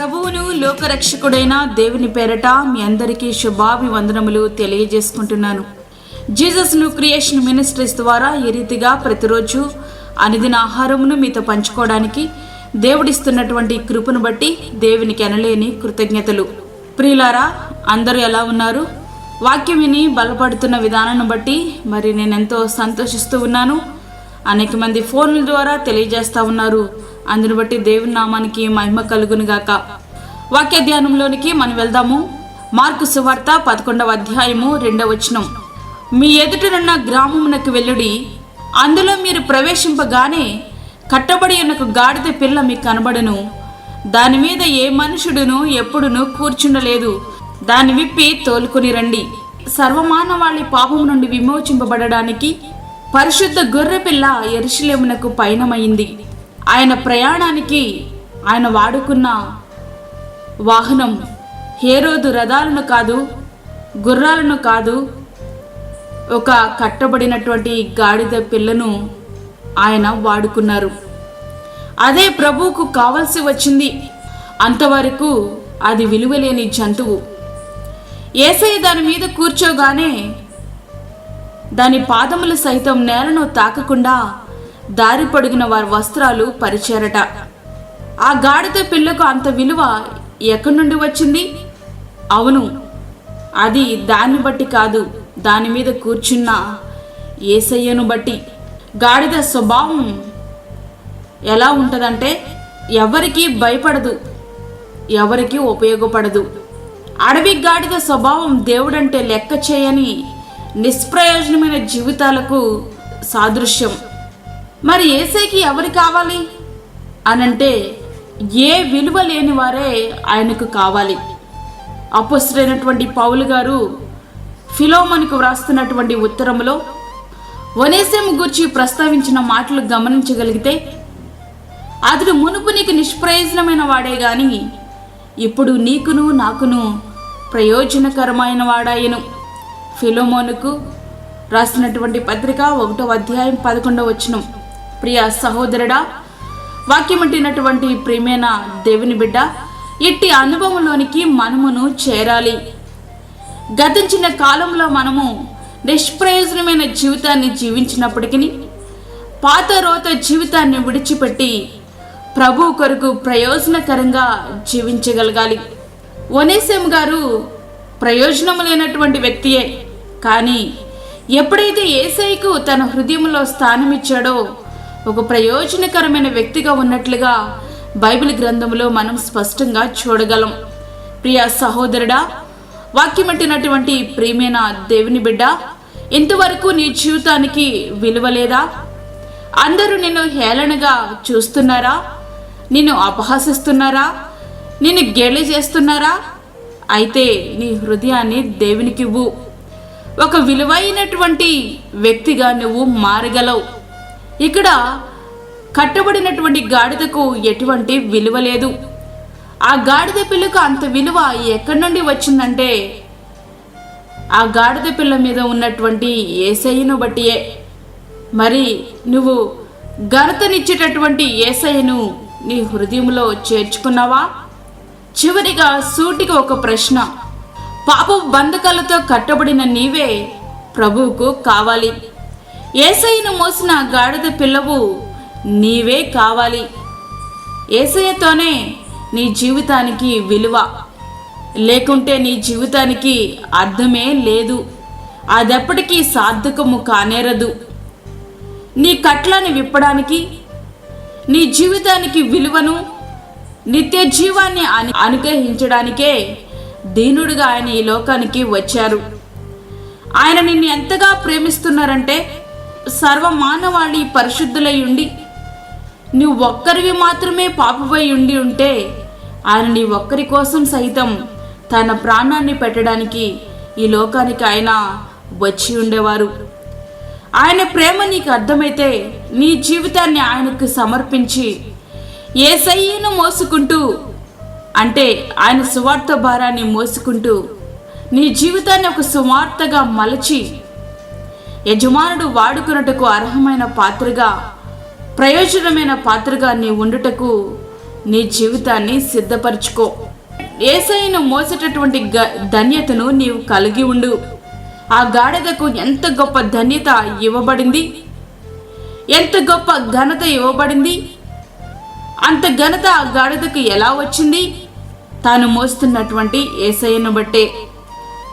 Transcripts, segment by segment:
ప్రభువును లోకరక్షకుడైన దేవుని పేరట మీ అందరికీ శుభాభివందనములు తెలియజేసుకుంటున్నాను. జీసస్ న్యూ క్రియేషన్ మినిస్ట్రీస్ ద్వారా ఈ రీతిగా ప్రతిరోజు అనుదిన ఆహారమును మీతో పంచుకోవడానికి దేవుడిస్తున్నటువంటి కృపను బట్టి దేవునికి ఎనలేని కృతజ్ఞతలు. ప్రియులారా, అందరూ ఎలా ఉన్నారు? వాక్యం విని బలపడుతున్న విధానాన్ని బట్టి మరి నేనెంతో సంతోషిస్తూ ఉన్నాను. అనేక మంది ఫోన్ల ద్వారా తెలియజేస్తూ ఉన్నారు. అందుని బట్టి దేవుని నామానికి మహిమ కలుగును గాక. వాక్య ధ్యానంలోనికి మనం వెళ్దాము. మార్కు సువార్త 11వ అధ్యాయము 2వ వచనం. మీ ఎదుటనున్న గ్రామమునకు వెళ్ళుడి, అందులో మీరు ప్రవేశింపగానే కట్టబడి ఉన్న గాడిద పిల్ల మీకు కనబడును. దాని మీద ఏ మనుషుడును ఎప్పుడును కూర్చుండలేదు. దాన్ని విప్పి తోలుకొని రండి. సర్వమానవాళి పాపము నుండి విమోచింపబడడానికి పరిశుద్ధ గొర్రె పిల్ల యెరూషలేమునకు పయనమైంది. ఆయన ప్రయాణానికి ఆయన వాడుకున్న వాహనం హేరోదు రథాలను కాదు, గుర్రాలను కాదు, ఒక కట్టబడినటువంటి గాడిద పిల్లను ఆయన వాడుకున్నారు. అదే ప్రభువుకు కావలసి వచ్చింది. అంతవరకు అది విలువలేని జంతువు. యేసయ్య దాని మీద కూర్చోగానే దాని పాదములు సైతం నేలను తాకకుండా దారి పొడిగిన వారి వస్త్రాలు పరిచారట. ఆ గాడిద పిల్లకు అంత విలువ ఎక్కడి నుండి వచ్చింది? అవును, అది దాన్ని బట్టి కాదు, దాని మీద కూర్చున్న యేసయ్యను బట్టి. గాడిద స్వభావం ఎలా ఉంటుందంటే ఎవరికి భయపడదు, ఎవరికి ఉపయోగపడదు. అడవి గాడిద స్వభావం దేవుడంటే లెక్క చేయని నిష్ప్రయోజనమైన జీవితాలకు సాదృశ్యం. మరి యేసయ్యకి ఎవరు కావాలి అనంటే ఏ విలువ లేని వారే ఆయనకు కావాలి. అపోస్తలుడైనటువంటి పౌలు గారు ఫిలోమోనుకు వ్రాస్తున్నటువంటి ఉత్తరములో ఒనేసిము గురించి ప్రస్తావించిన మాటలు గమనించగలిగితే, అతడు మునుపు నీకు నిష్ప్రయోజనమైన వాడే గాని ఇప్పుడు నీకును నాకును ప్రయోజనకరమైన వాడాయను. ఫిలోమోనుకు రాసినటువంటి పత్రిక 1వ అధ్యాయం 11వ వచనం. ప్రియ సహోదరుడా, వాక్యమంటినటువంటి ప్రియమైన దేవుని బిడ్డ, ఇట్టి అనుభవంలోనికి మనమును చేరాలి. గతించిన కాలంలో మనము నిష్ప్రయోజనమైన జీవితాన్ని జీవించినప్పటికీ పాత రోత జీవితాన్ని విడిచిపెట్టి ప్రభు కొరకు ప్రయోజనకరంగా జీవించగలగాలి. ఒనేసిము గారు ప్రయోజనం లేనటువంటి వ్యక్తియే, కానీ ఎప్పుడైతే యేసయ్యకు తన హృదయంలో స్థానమిచ్చాడో ఒక ప్రయోజనకరమైన వ్యక్తిగా ఉన్నట్లుగా బైబిల్ గ్రంథంలో మనం స్పష్టంగా చూడగలం. ప్రియ సహోదరుడా, వాక్యమంటినటువంటి ప్రియమైన దేవుని బిడ్డ, ఇంతవరకు నీ జీవితానికి విలువ లేదా? అందరూ నిన్ను హేళనగా చూస్తున్నారా? నిన్ను అపహాసిస్తున్నారా? నిన్ను గేలి చేస్తున్నారా? అయితే నీ హృదయాన్ని దేవునికివ్వు. ఒక విలువైనటువంటి వ్యక్తిగా నువ్వు మారగలవు. ఇక్కడ కట్టబడినటువంటి గాడిదకు ఎటువంటి విలువ లేదు. ఆ గాడిద పిల్లకు అంత విలువ ఎక్కడి నుండి వచ్చిందంటే ఆ గాడిద పిల్ల మీద ఉన్నటువంటి యేసయ్యను బట్టియే. మరి నువ్వు ఘనతనిచ్చేటటువంటి యేసయ్యను నీ హృదయంలో చేర్చుకున్నావా? చివరిగా సూటిగా ఒక ప్రశ్న. పాప బంధకాలతో కట్టబడిన నీవే ప్రభువుకు కావాలి. యేసయ్యను మోసిన గాడిద పిల్లవు నీవే కావాలి. యేసయ్యతోనే నీ జీవితానికి విలువ, లేకుంటే నీ జీవితానికి అర్థమే లేదు. అదెప్పటికీ సార్థకము కానేరదు. నీ కట్లను విప్పడానికి, నీ జీవితానికి విలువను, నిత్య జీవాన్ని అనుగ్రహించడానికే దీనుడిగా ఆయన ఈ లోకానికి వచ్చారు. ఆయన నిన్ను ఎంతగా ప్రేమిస్తున్నారంటే సర్వమానవాళి పరిశుద్ధులై ఉండి నువ్వు ఒక్కరివి మాత్రమే పాపమై ఉంటే ఆయన నీ ఒక్కరి కోసం సైతం తన ప్రాణాన్ని పెట్టడానికి ఈ లోకానికి ఆయన వచ్చి ఉండేవారు. ఆయన ప్రేమ నీకు అర్థమైతే నీ జీవితాన్ని ఆయనకు సమర్పించి యేసయ్యను మోసుకుంటూ, అంటే ఆయన సువార్త భారాన్ని మోసుకుంటూ నీ జీవితాన్ని ఒక సువార్తగా మలచి యజమానుడు వాడుకున్నటకు అర్హమైన పాత్రగా, ప్రయోజనమైన పాత్రగా నీ ఉండుటకు నీ జీవితాన్ని సిద్ధపరచుకో. యేసయ్యను మోసేటటువంటి ధన్యతను నీవు కలిగి ఉండు. ఆ గాడిదకు ఎంత గొప్ప ధన్యత ఇవ్వబడింది, ఎంత గొప్ప ఘనత ఇవ్వబడింది. అంత ఘనత ఆ గాడిదకు ఎలా వచ్చింది? తాను మోస్తున్నటువంటి యేసయ్యను బట్టే.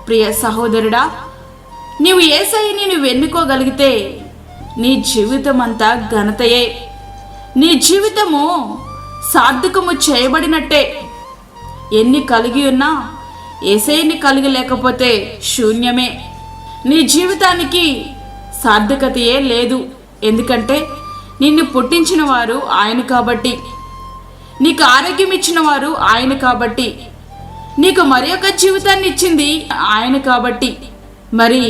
ప్రియ సహోదరుడా, నీవు యేసయ్యని నువ్వు ఎన్నుకోగలిగితే నీ జీవితం అంతా ఘనతయే. నీ జీవితము సార్థకము చేయబడినట్టే. ఎన్ని కలిగి ఉన్నా యేసయ్యని కలిగి లేకపోతే శూన్యమే. నీ జీవితానికి సార్థకతయే లేదు. ఎందుకంటే నిన్ను పుట్టించిన వారు ఆయన కాబట్టి, నీకు ఆరోగ్యం ఇచ్చిన వారు ఆయన కాబట్టి, నీకు మరి ఒక జీవితాన్ని ఇచ్చింది ఆయన కాబట్టి. మరి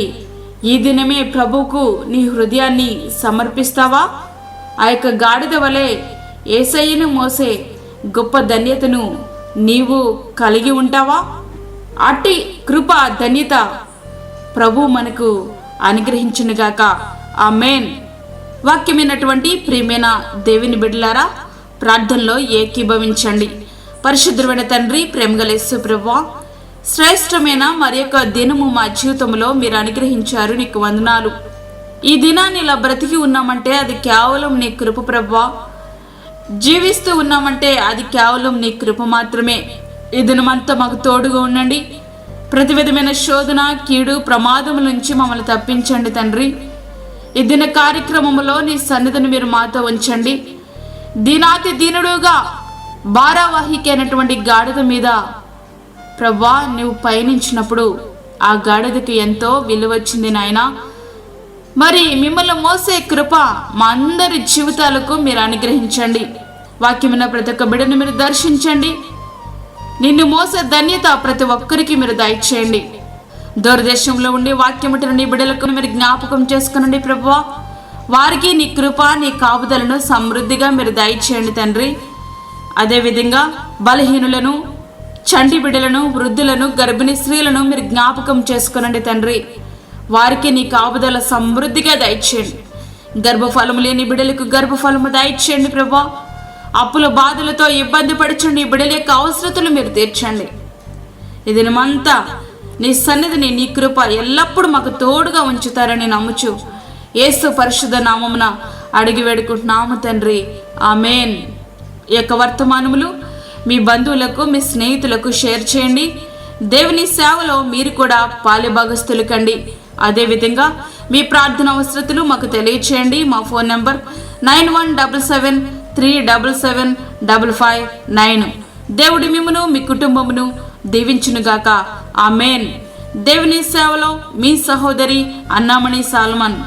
ఈ దినమే ప్రభువుకు నీ హృదయాన్ని సమర్పిస్తావా? ఆ యొక్క గాడిద వలె యేసయ్యను మోసే గొప్ప ధన్యతను నీవు కలిగి ఉంటావా? అట్టి కృప ధన్యత ప్రభు మనకు అనుగ్రహించునుగాక. ఆమేన్. వాక్యమైనటువంటి ప్రియమైన దేవుని బిడ్డలారా, ప్రార్థనలో ఏకీభవించండి. పరిశుద్ధమైన తండ్రి, ప్రేమగల యేసు ప్రభువా, శ్రేష్టమైన మరి యొక్క దినము మా జీవితంలో మీరు అనుగ్రహించారు. నీకు వందనాలు. ఈ దినాన్ని ఇలా బ్రతికి ఉన్నామంటే అది కేవలం నీ కృప ప్రభువా. జీవిస్తూ ఉన్నామంటే అది కేవలం నీ కృప మాత్రమే. ఈ దినమంతా మాకు తోడుగా ఉండండి. ప్రతి విధమైన శోధన, కీడు, ప్రమాదం నుంచి మమ్మల్ని తప్పించండి తండ్రి. ఈ దిన కార్యక్రమంలో నీ సన్నిధిని మీరు మాతో ఉంచండి. దీనాతి దీనుడుగా భారవాహికి అయినటువంటి గాడిద మీద ప్రభువా నువ్వు పయనించినప్పుడు ఆ గాడిదకి ఎంతో విలువ వచ్చింది నాయన. మరి మిమ్మల్ని మోసే కృప మా అందరి జీవితాలకు మీరు అనుగ్రహించండి. వాక్యమైన ప్రతి ఒక్క బిడ్డను మీరు దర్శించండి. నిన్ను మోసే ధన్యత ప్రతి ఒక్కరికి మీరు దయచేయండి. దూరదేశంలో ఉండి వాక్యముట్టిన నీ బిడ్డలకు మీరు జ్ఞాపకం చేసుకునండి ప్రభువా. వారికి నీ కృప, నీ కాపుదలను సమృద్ధిగా మీరు దయచేయండి తండ్రి. అదేవిధంగా బలహీనులను, చంటి బిడ్డలను, వృద్ధులను, గర్భిణీ స్త్రీలను మీరు జ్ఞాపకం చేసుకునండి తండ్రి. వారికి నీ కాపుదల సమృద్ధిగా దయచేయండి. గర్భఫలము లేని బిడ్డలకు గర్భఫలము దయచేయండి ప్రభువా. అప్పుల బాధలతో ఇబ్బంది పడుచుండి ఈ బిడ్డల యొక్క అవసరతలు మీరు తీర్చండి. ఇది మనమంతా నీ సన్నిధిని, నీ కృప ఎల్లప్పుడూ మాకు తోడుగా ఉంచుతారని నమ్ముచు యేసు పరిశుద్ధ నామమున అడిగి వేడుకుంటున్నాము తండ్రి. ఆమేన్. ఈ యొక్క వర్తమానములు మీ బంధువులకు, మీ స్నేహితులకు షేర్ చేయండి. దేవుని సేవలో మీరు కూడా పాలుభాగస్తులు కండి. అదేవిధంగా మీ ప్రార్థన అవసరతలు మాకు తెలియచేయండి. మా ఫోన్ నంబర్ 9177377559. దేవుడి మిమ్మును, మీ కుటుంబమును దీవించునుగాక. ఆమేన్. దేవుని సేవలో మీ సహోదరి అన్నామణి సాల్మన్.